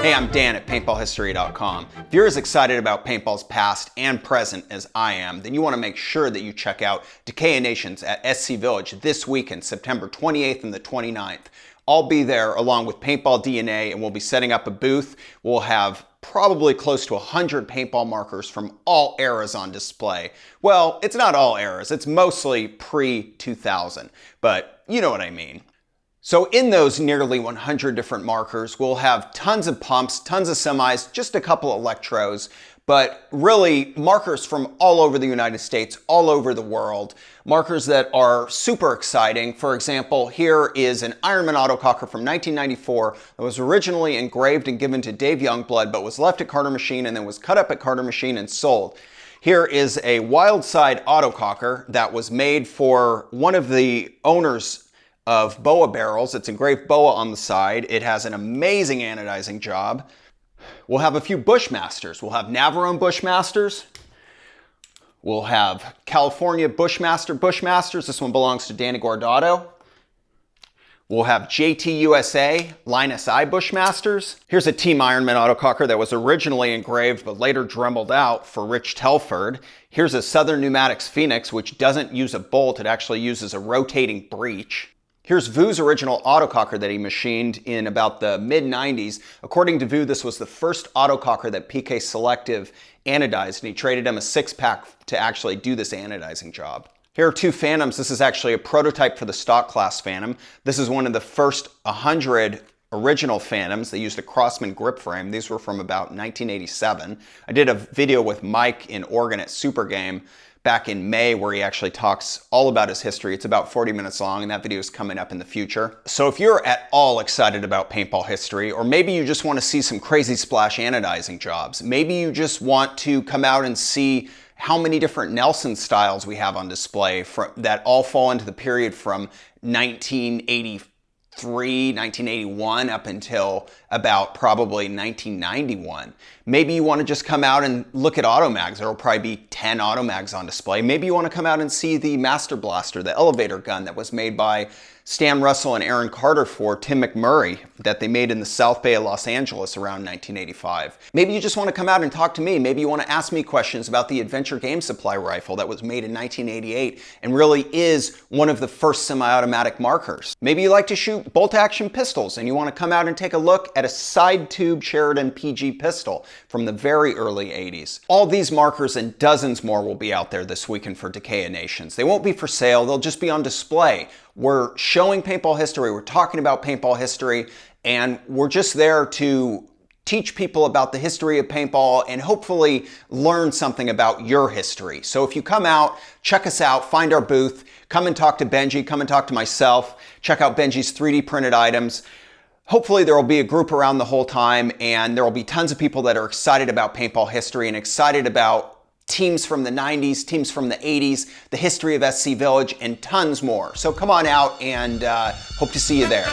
Hey, I'm Dan at PaintballHistory.com. If you're as excited about paintball's past and present as I am, then you want to make sure that you check out Decay Nations at SC Village this weekend, September 28th and the 29th. I'll be there along with Paintballdna, and we'll be setting up a booth. We'll have probably close to 100 paintball markers from all eras on display. Well, it's not all eras, it's mostly pre-2000, but you know what I mean. So in those nearly 100 different markers, we'll have tons of pumps, tons of semis, just a couple of electros, but really markers from all over the United States, all over the world. Markers that are super exciting. For example, here is an Ironman autococker from 1994 that was originally engraved and given to Dave Youngblood, but was left at Carter Machine and then was cut up at Carter Machine and sold. Here is a Wildside autococker that was made for one of the owners of BOA barrels. It's engraved BOA on the side. It has an amazing anodizing job. We'll have a few Bushmasters. We'll have Navarone Bushmasters. We'll have California Bushmasters. This one belongs to Danny Guardado. We'll have JTUSA Linus I Bushmasters. Here's a Team Ironman autococker that was originally engraved but later dremeled out for Rich Telford. Here's a Southern Pneumatics Phoenix, which doesn't use a bolt. It actually uses a rotating breech. Here's Vu's original autococker that he machined in about the mid-90s. According to Vu, this was the first autococker that PK Selective anodized, and he traded him a 6-pack to actually do this anodizing job. Here are two Phantoms. This is actually a prototype for the stock class Phantom. This is one of the first 100 original Phantoms. They used a Crossman grip frame. These were from about 1987. I did a video with Mike in Oregon at Super Game back in May where he actually talks all about his history. It's about 40 minutes long, and that video is coming up in the future. So if you're at all excited about paintball history, or maybe you just want to see some crazy splash anodizing jobs, maybe you just want to come out and see how many different Nelson styles we have on display that all fall into the period from 1983, 1981 up until about probably 1991. Maybe you want to just come out and look at automags. There will probably be 10 automags on display. Maybe you want to come out and see the Master Blaster, the elevator gun that was made by Stan Russell and Aaron Carter for Tim McMurray that they made in the South Bay of Los Angeles around 1985. Maybe you just want to come out and talk to me. Maybe you want to ask me questions about the Adventure Game Supply rifle that was made in 1988 and really is one of the first semi-automatic markers. Maybe you like to shoot bolt-action pistols and you want to come out and take a look at a side-tube Sheridan PG pistol from the very early 80s. All these markers and dozens more will be out there this weekend for Decay Nations. They won't be for sale, they'll just be on display. We're showing paintball history, we're talking about paintball history, and we're just there to teach people about the history of paintball and hopefully learn something about your history. So if you come out, check us out, find our booth, come and talk to Benji, come and talk to myself, check out Benji's 3D printed items. Hopefully there will be a group around the whole time, and there will be tons of people that are excited about paintball history and excited about teams from the 90s, teams from the 80s, the history of SC Village, and tons more. So come on out, and hope to see you there.